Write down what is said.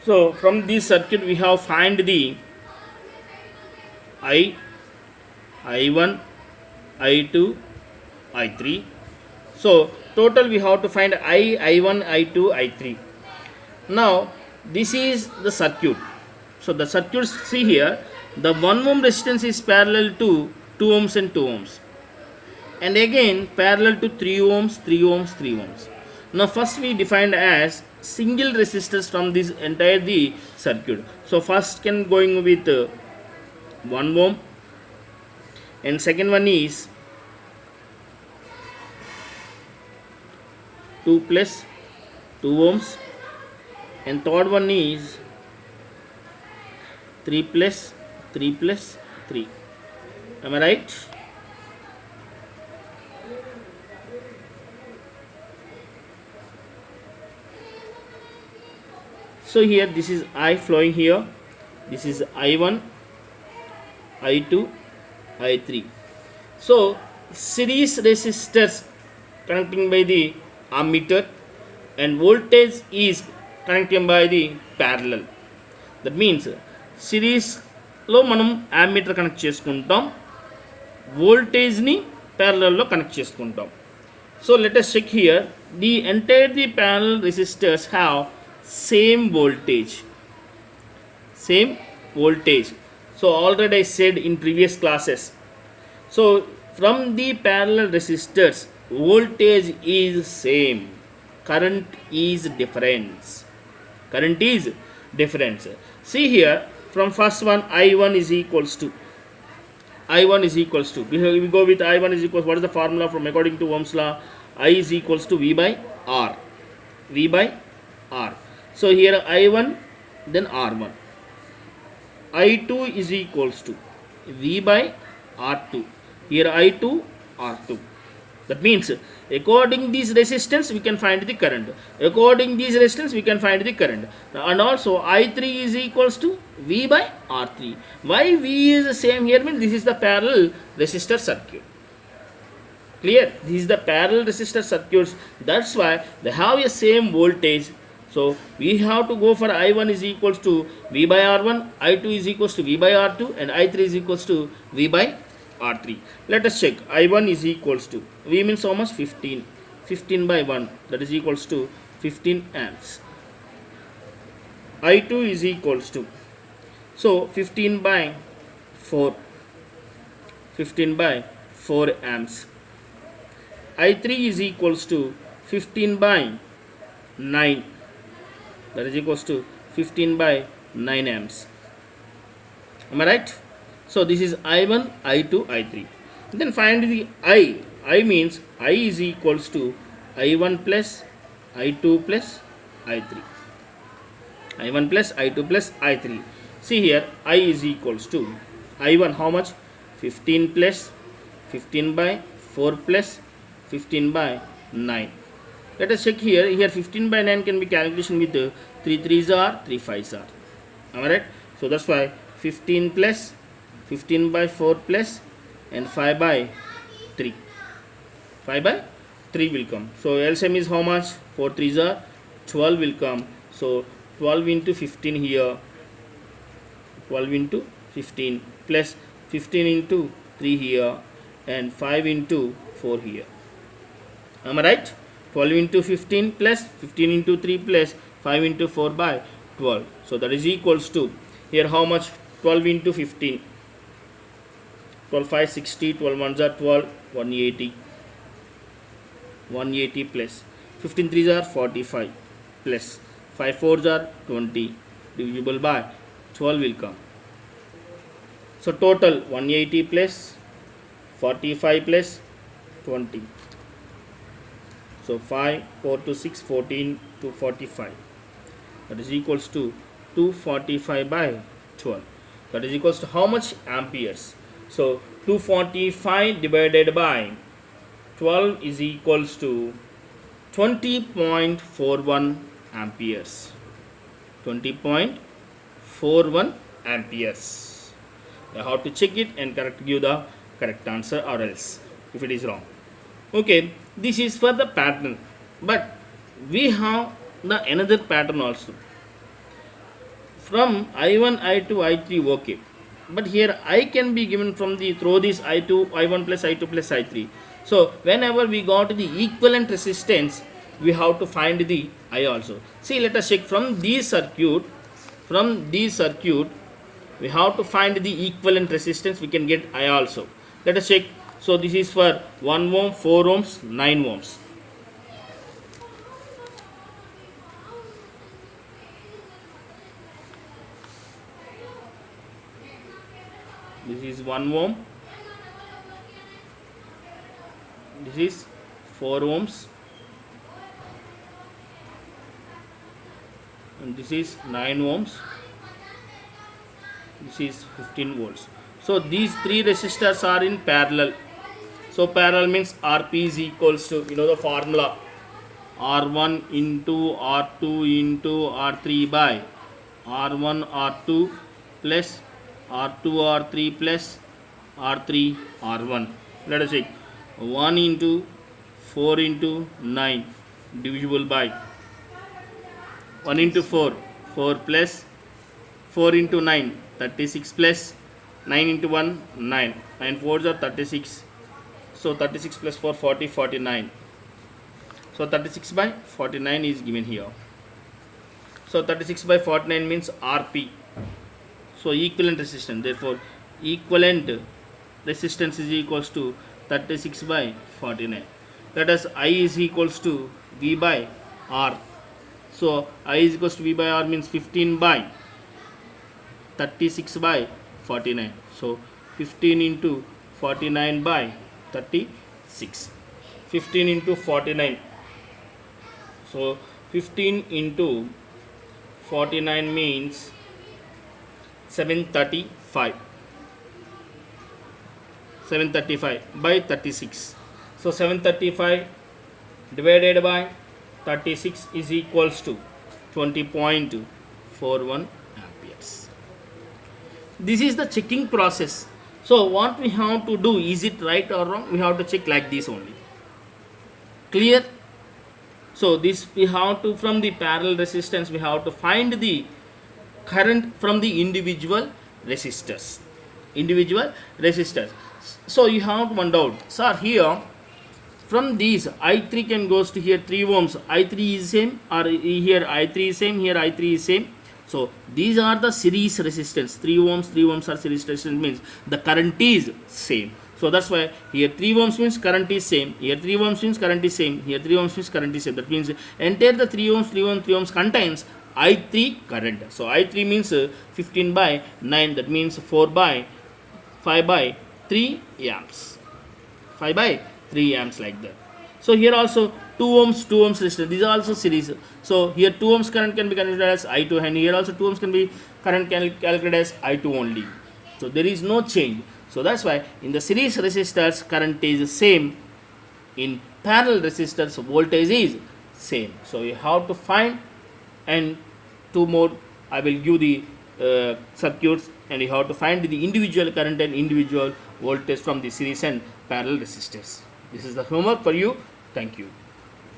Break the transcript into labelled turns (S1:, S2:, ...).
S1: So from this circuit we have find the I, I1, I2, I3. So total we have to find I1, I2, I3. Now this is the circuit. So the circuit, see here, the 1 ohm resistance is parallel to 2 ohms and 2 ohms, and again parallel to 3 ohms, 3 ohms, 3 ohms. Now first we defined as single resistors from this entire the circuit. So first can going with 1 ohm, and second one is 2 plus 2 ohms, and third one is 3 plus 3 plus 3. Am I right? So here this is I flowing here, this is I1, I2, I3. So series resistors connecting by the ammeter, and voltage is connecting by the parallel. That means సిరీస్లో మనం ammeter connect చేసుకుంటాం, వోల్టేజ్ని ప్యారలల్లో connect చేసుకుంటాం. So let us check here, the entire the parallel resistors have same voltage. So already I said in previous classes. So from the parallel resistors voltage is same, current is difference. See here, from first one I1 is equals to we go with I1 is equals, what is the formula from according to Ohm's law? I is equals to V by R. So here I1, then R1. I2 is equals to V by R2. Here I2, R2. That means according these resistance we can find the current. According these resistance we can find the current. And also I3 is equals to V by R3. Why V is the same here means this is the parallel resistor circuit. Clear? This is the parallel resistor circuits. That's why they have a same voltage. So we have to go for I1 is equals to V by R1, I2 is equals to V by R2, and I3 is equals to V by R3. Let us check. I1 is equals to, V means how much? 15 by 1, that is equals to 15 amps. I2 is equals to, so 15 by 4 amps. I3 is equals to 15 by 9, that is equals to 15 by 9 amps. Am I right? So this is I1, I2, I3. Then find the I. I means I is equals to I1 plus I2 plus I3. I1 plus I2 plus I3. See here, I is equals to I1 how much? 15 plus 15 by 4 plus 15 by 9. Let us check here. Here 15 by 9 can be calculation with 3 3s are, 3 5s are. Am I right? So that's why 15 plus 15 by 4 plus and 5 by 3. 5 by 3 will come. So LCM is how much? 4 3s are, 12 will come. So 12 into 15 here, 12 into 15 plus 15 into 3 here, and 5 into 4 here. Am I right? 12 into 15 plus 15 into 3 plus 5 into 4 by 12. So that is equals to, here how much? 12 into 15. 12 5 60, 12 1s are 12, 180 plus 15 3s are 45 plus 5 4s are 20 divisible by 12 will come. So total 180 plus 45 plus 20. So 5 4 to 6 14 to 45, that is equals to 245 by 12. That is equals to how much? Amperes. So 245 divided by 12 is equals to 20.41 amperes. 20.41 amperes. You have to check it and give the correct answer, or else if it is wrong. Okay, this is for the pattern, but we have the another pattern also. from I1, I2, I3, okay. But here I can be given from the through this I2, I1 plus I2 plus I3. So whenever we got the equivalent resistance, we have to find the I also. See, let us check from this circuit. From this circuit, we have to find the equivalent resistance. We can get I also. Let us check. So this is for 1 ohm, 4 ohms, 9 ohms. This is 1 ohm. This is 4 ohms. And this is 9 ohms. This is 15 volts. So these three resistors are in parallel. So parallel means Rp is equals to, you know the formula, R1 into R2 into R3 by R1 R2 plus R2 R3 plus R3 R1. Let us check. 1 into 4 into 9 divisible by 1 into 4, 4 plus 4 into 9, 36 plus 9 into 1, 9. 9 4s are 36. So 36 plus 4, 40, 49. So 36 by 49 is given here. So 36 by 49 means Rp. So equivalent resistance. Therefore, equivalent resistance is equals to 36 by 49. That is I is equals to V by R. So I is equals to V by R means 15 by 36 by 49. So 15 into 49 by 36. 15 into 49. So 15 into 49 means 735. 735 by 36. So 735 divided by 36 is equals to 20.41 amperes. This is the checking process. So what we have to do, is it right or wrong? We have to check like this only. Clear? So this we have to, from the parallel resistance, we have to find the current from the individual resistors. Individual resistors. So you have one doubt. Sir, here from these I3 can goes to here 3 ohms. I3 is same, or here I3 is same, here I3 is same. So these are the series resistance. 3 ohms are series resistance, means the current is same. So that's why here 3 ohms means current is same. Here 3 ohms means current is same. Here 3 ohms means current is same. That means entire the 3 ohms contains I3 current. So I3 means 15 by 9. That means 4 by 5 by 3 amps. 5 by 3 amps like that. So here also 2 ohms resistance. These are also series. So here 2 ohms current can be calculated as I2, and here also 2 ohms can be current calculated as I2 only. So there is no change. So that's why in the series resistors current is same. In parallel resistors voltage is same. So you have to find, and 2 more I will give the circuits, and you have to find the individual current and individual voltage from the series and parallel resistors. This is the homework for you. Thank you.